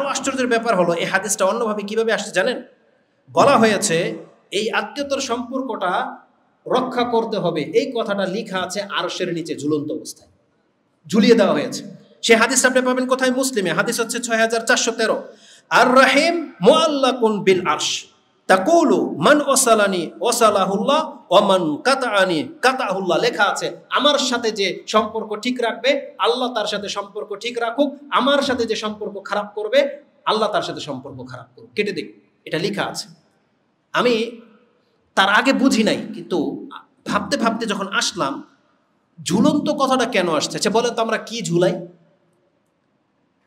আরো আশ্চর্যের ব্যাপার হলো এই হাদিসটা অন্যভাবে কিভাবে আসছে জানেন? বলা হয়েছে এই আত্মীয়তার সম্পর্কটা রক্ষা করতে হবে, এই কথাটা লেখা আছে আরশের নিচে ঝুলন্ত অবস্থায়, ঝুলিয়ে দেওয়া হয়েছে। সেই হাদিসটা আপনি পাবেন কোথায়? মুসলিমে। হাদিস হচ্ছে 6413। আর রাহিম মুআল্লাকুন বিল আরশ তাকুলু মান ওয়াসালানি ওয়াসালাহুল্লাহ ওয়া মান কাতাআনি কাতাহুল্লাহ। লেখা আছে আমার সাথে যে সম্পর্ক ঠিক রাখবে আল্লাহ তার সাথে সম্পর্ক ঠিক রাখুক, আমার সাথে যে সম্পর্ক খারাপ করবে আল্লাহ তার সাথে সম্পর্ক খারাপ করুক। কেটে দিক, এটা লেখা আছে। আমি তার আগে বুঝি নাই, কিন্তু ভাবতে ভাবতে যখন আসলাম ঝুলন্ত কথাটা কেন আসছে, আচ্ছা বলেন তো আমরা কি ঝুলাই?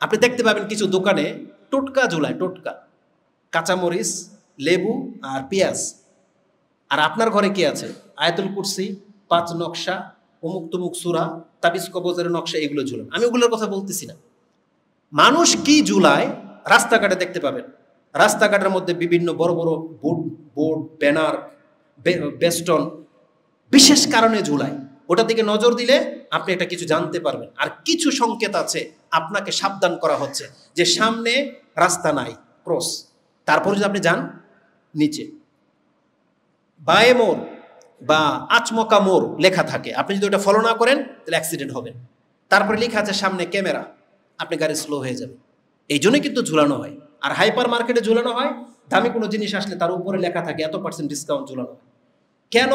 আপনি দেখতে পাবেন কিছু দোকানে টোটকা ঝুলায়, টোটকা, কাঁচামরিচ, লেবু আর পেঁয়াজ। আর আপনার ঘরে কি আছে? আয়াতুল কুরসি, 5 নকশা, অমুক তমুক সূরা, তাবিজ কবজের নকশা, এগুলো ঝুলান। আমি ওগুলোর কথা বলতেছি না। মানুষ কি ঝুলায় রাস্তাঘাটে দেখতে পাবেন। রাস্তাঘাটের মধ্যে বিভিন্ন বড় বড় বোর্ড, ব্যানার, বেস্টন বিশেষ কারণে ঝুলায়। ওটা দিকে নজর দিলে আপনি একটা কিছু জানতে পারবেন। আর কিছু সংকেত আছে আপনাকে সাবধান করা হচ্ছে যে সামনে রাস্তা নাই, ক্রস। তারপরে যদি আপনি যান নিচে বায়ে মোড় বা আচমকা মোড় লেখা থাকে, আপনি যদি ওটা ফলো না করেন তাহলে অ্যাক্সিডেন্ট হবে। তারপরে লেখা আছে সামনে ক্যামেরা, আপনি গাড়ি স্লো হয়ে যাবে। এই জন্যই কিন্তু ঝুলানো হয়। আর হাইপার মার্কেটে ঝুলানো হয়, দামি কোনো জিনিস আসলে তার উপরে লেখা থাকে এত% ডিসকাউন্ট ঝুলানো হয়। কেন?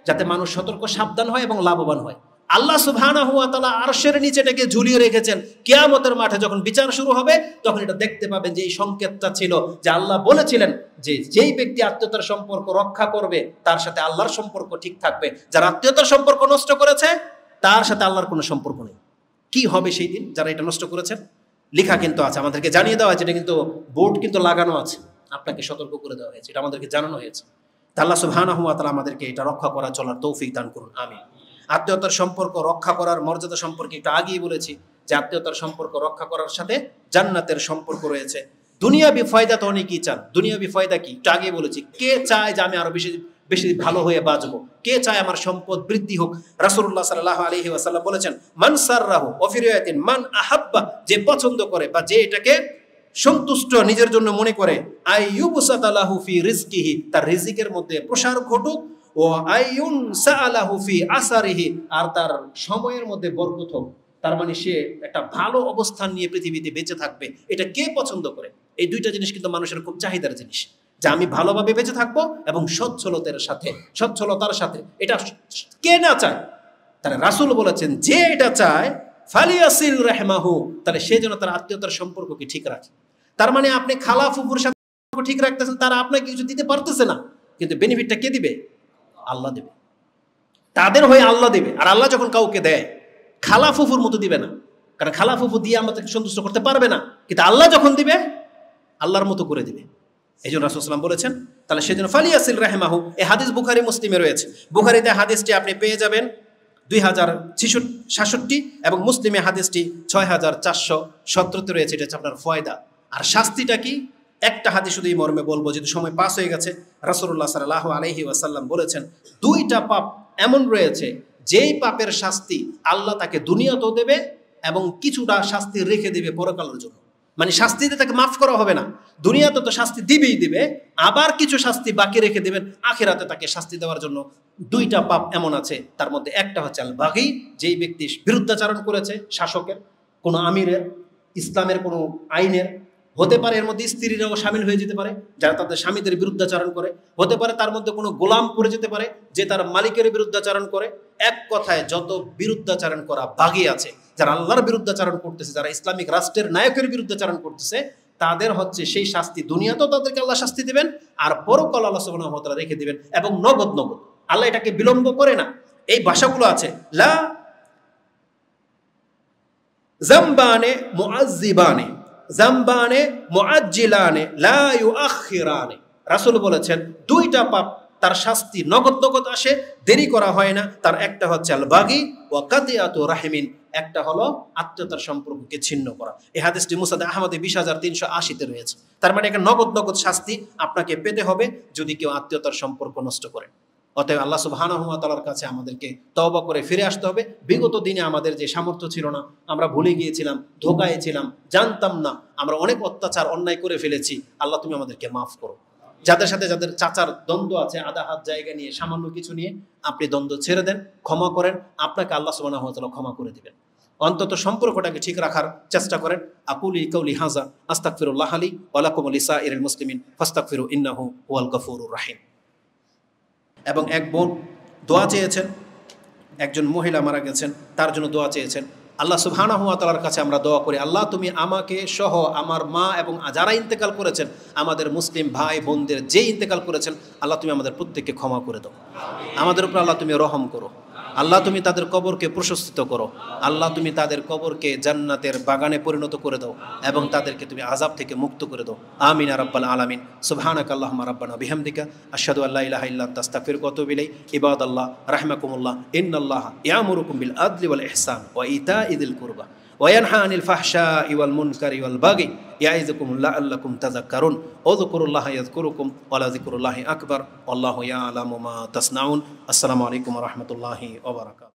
যাতে মানুষ সতর্ক সাবধান হয় এবং লাভবান হয়। আল্লাহ সুবহানাহু ওয়া তাআলা আরশের নিচে এটাকে ঝুলিয়ে রেখেছেন। কিয়ামতের মাঠে যখন বিচার শুরু হবে তখন এটা দেখতে পাবেন যে এই সংকেতটা ছিল যে আল্লাহ বলেছিলেন যে যেই ব্যক্তি আত্মীয়তার সম্পর্ক রক্ষা করবে তার সাথে আল্লাহর সম্পর্ক ঠিক থাকবে, যারা আত্মীয়তার সম্পর্ক নষ্ট করেছে তার সাথে আল্লাহর কোনো সম্পর্ক নেই। কি হবে সেই দিন যারা এটা নষ্ট করেছেন? লেখা কিন্তু আছে, আমাদেরকে জানিয়ে দেওয়া হয়েছে। এটা কিন্তু বোর্ড কিন্তু লাগানো আছে, আপনাকে সতর্ক করে দেওয়া হয়েছে, এটা আমাদেরকে জানানো হয়েছে। আল্লাহ সুবহানাহু ওয়া তাআলা আমাদেরকে এটা রক্ষা করা, চলার তৌফিক দান করুন, আমিন। আত্মীয়তার সম্পর্ক রক্ষা করার মর্যাদা সম্পর্কে একটু আগেই বলেছি যে আত্মীয়তার সম্পর্ক রক্ষা করার সাথে জান্নাতের সম্পর্ক রয়েছে। দুনিয়াবি ফায়দা তো অনেকেই চান। দুনিয়াবি ফায়দা কি? একটু আগেই বলেছি। কে চায় যে আমি আরো বেশি বেশি ভালো হয়ে বাঁচবো? কে চায় আমার সম্পদ বৃদ্ধি হোক? রাসূলুল্লাহ সাল্লাল্লাহু আলাইহি ওয়াসাল্লাম বলেছেন মান সাররাহু ওয়া ফি রিওয়ায়াতিন মান আহাব্বা, যে পছন্দ করে বা যে এটাকে সন্তুষ্ট নিজের জন্য মনে করে, আইয়ুবসাতালাহু ফি রিজকিহি, তার রিজিকের মধ্যে প্রসার ঘটুক, ও আইয়ুন সাআলাহু ফি আসারিহি, আর তার সময়ের মধ্যে বরকত হোক। তার মানে সে একটা ভালো অবস্থান নিয়ে পৃথিবীতে বেঁচে থাকবে। এটা কে পছন্দ করে? এই দুইটা জিনিস কিন্তু মানুষের খুব চাহিদার জিনিস, যে আমি ভালোভাবে বেঁচে থাকবো এবং সচ্ছলতার সাথে। এটা কে না চায়? তাহলে রাসূল বলেছেন যে এটা চায় ফালিয়াসিল রাহমাহু, তাহলে সে যেন তার আত্মীয়তার সম্পর্ককে ঠিক রাখে। তার মানে আপনি খালা ফুফুর সাথে ঠিক রাখতেছেন, তারা আপনাকে কিছু দিতে পারতেছে না, কিন্তু বেনিফিটটা কে দিবে? আল্লাহ দেবে। তাদের হয়ে আল্লাহ দেবে। আর আল্লাহ যখন কাউকে দেয় খালা ফুফুর মতো দিবে না, কারণ খালা ফুফু দিয়ে আমাদেরকে সন্তুষ্ট করতে পারবে না, কিন্তু আল্লাহ যখন দিবে আল্লাহর মতো করে দিবে। এই জন্য রাসূল সাল্লাল্লাহু আলাইহি ওয়াসাল্লাম বলেছেন তাহলে সেজন্য ফালিয়াসিল রাহমাহু। এই হাদিস বুখারী মুসলিমে রয়েছে। বুখারীতে হাদিসটি আপনি পেয়ে যাবেন 2066 এবং মুসলিমে হাদিসটি 6417 রয়েছে। এটা হচ্ছে আপনার ফয়দা। আর শাস্তিটা কি? একটা হাদিস শুধু এই মর্মে বলবো, যেহেতু সময় পাস হয়ে গেছে। রাসূলুল্লাহ সাল্লাল্লাহু আলাইহি ওয়াসাল্লাম বলেছেন 2টা পাপ এমন রয়েছে যেই পাপের শাস্তি আল্লাহ তাকে দুনিয়াতেও দেবে এবং কিছুটা শাস্তি রেখে দেবে পরকালের জন্য। মানে শাস্তিতে তাকে মাফ করা হবে না, দুনিয়াতে তো শাস্তি দিবেই দিবে, আবার কিছু শাস্তি বাকি রেখে দেবেন আখিরাতে তাকে শাস্তি দেওয়ার জন্য। 2টা পাপ এমন আছে, তার মধ্যে একটা হচ্ছে আল বাগী, যেই ব্যক্তি বিরুদ্ধাচরণ করেছে শাসকের, কোনো আমিরের, ইসলামের কোনো আইনের। হতে পারে এর মধ্যে স্ত্রীরাও শামিল হয়ে যেতে পারে যারা তাদের স্বামীদের বিরুদ্ধাচরণ করে। হতে পারে তার মধ্যে কোনো গোলাম পড়ে যেতে পারে যে তার মালিকের বিরুদ্ধাচরণ করে। এক কথায় যত বিরুদ্ধাচরণ করা বাগী আছে, যারা আল্লাহর বিরুদ্ধাচরণ করতেছে, যারা ইসলামিক রাষ্ট্রের নায়কের বিরুদ্ধাচরণ করতেছে, তাদের হচ্ছে সেই শাস্তি দুনিয়াতেও তাদেরকে আল্লাহ শাস্তি দিবেন, আর পরকাল আল্লাহ সুবহানাহু ওয়া তাআলা রেখে দিবেন, এবং নগদ নগদ। আল্লাহ এটাকে বিলম্ব করে না। এই ভাষাগুলো আছে, লা জামবানে মুআজ্জিবানে, জামবানে মুআজ্জিলানে, লা ইউআখিরানে। রাসূল বলেছেন 2টা পাপ তার শাস্তি নগদ নগদ আসে, দেরি করা হয় না। তার একটা হচ্ছে আল বাগী ওয়া কাতিয়াতু রাহিমিন, একটা হলো আত্মীয়তার সম্পর্ককে ছিন্ন করা। এই হাদিসটি মুসনাদ আহমদে 20380 রয়েছে। তার মানে একটা নগদ নগদ শাস্তি আপনাকে পেতে হবে যদি কেউ আত্মীয়তার সম্পর্ক নষ্ট করে। অতএব আল্লাহ সুবহানাহু ওয়া তাআলার কাছে আমাদেরকে তওবা করে ফিরে আসতে হবে। বিগত দিনে আমাদের যে সামর্থ্য ছিল না, আমরা ভুলে গিয়েছিলাম, ধোঁকায় ছিলাম, জানতাম না, আমরা অনেক অত্যাচার অন্যায় করে ফেলেছি। আল্লাহ তুমি আমাদেরকে মাফ করো। যাদের সাথে যাদের চাচার দ্বন্দ্ব আছে, আধা হাত জায়গা নিয়ে, সামান্য কিছু নিয়ে, আপনি দ্বন্দ্ব ছেড়ে দেন, ক্ষমা করেন, আপনাকে আল্লাহ সুবহানাহু ওয়া তাআলা ক্ষমা করে দিবেন। অন্তত সম্পর্কটাকে ঠিক রাখার চেষ্টা করেন। আকুলি কাউলি হাযা আস্তাগফিরুল্লাহ লি ওয়া লাকুম ওয়া লিসাইরিল মুসলিমিন ফাস্তাগফিরু ইন্নাহু হুয়াল গফুরুর রাহিম। এবং এক বোন দোয়া চেয়েছেন, একজন মহিলা মারা গেছেন, তার জন্য দোয়া চেয়েছেন। আল্লাহ সুবহানাহু ওয়া তাআলার কাছে আমরা দোয়া করি, আল্লাহ তুমি আমাকে সহ আমার মা এবং যারা ইন্তেকাল করেছেন, আমাদের মুসলিম ভাই বোনদের যে ইন্তেকাল করেছেন, আল্লাহ তুমি আমাদের প্রত্যেককে ক্ষমা করে দাও। আমাদের উপর আল্লাহ তুমি রহম করো। আল্লাহ তুমি তাদের কবরকে প্রশস্তিত করো। আল্লাহ তুমি তাদের কবরকে জান্নাতের বাগানে পরিণত করে দাও এবং তাদেরকে তুমি আযাব থেকে মুক্ত করে দাও। আমিন ইয়া রাব্বাল আলামিন। সুবহানাকা আল্লাহুম্মা রাব্বানা বিহামদিকা আশহাদু আল্লা ইলাহা ইল্লা আনতা আস্তাগফিরুকা ওয়া আতুবু ইলাইক। ইবাদাল্লাহ রাহমাকুমুল্লাহ, ইন্নাল্লাহা ইয়ামুরুকুম বিল আদলি ওয়াল ইহসান ওয়া ইতাই যিল কুরবা ওয়া ইয়ানহা আনিল ফাহশাই ওয়াল মুনকারি ওয়াল বাগি ইয়াইযুকুম লাআল্লাকুম তাযাক্কারুন। উযকুরুল্লাহা ইয়াযকুরুকুম ওয়া লাযিকরুল্লাহি আকবার ওয়াল্লাহু ইয়ালামু মা তাসনাউন। আসসালামু আলাইকুম ওয়া রাহমাতুল্লাহি ওয়া বারাকাতুহু।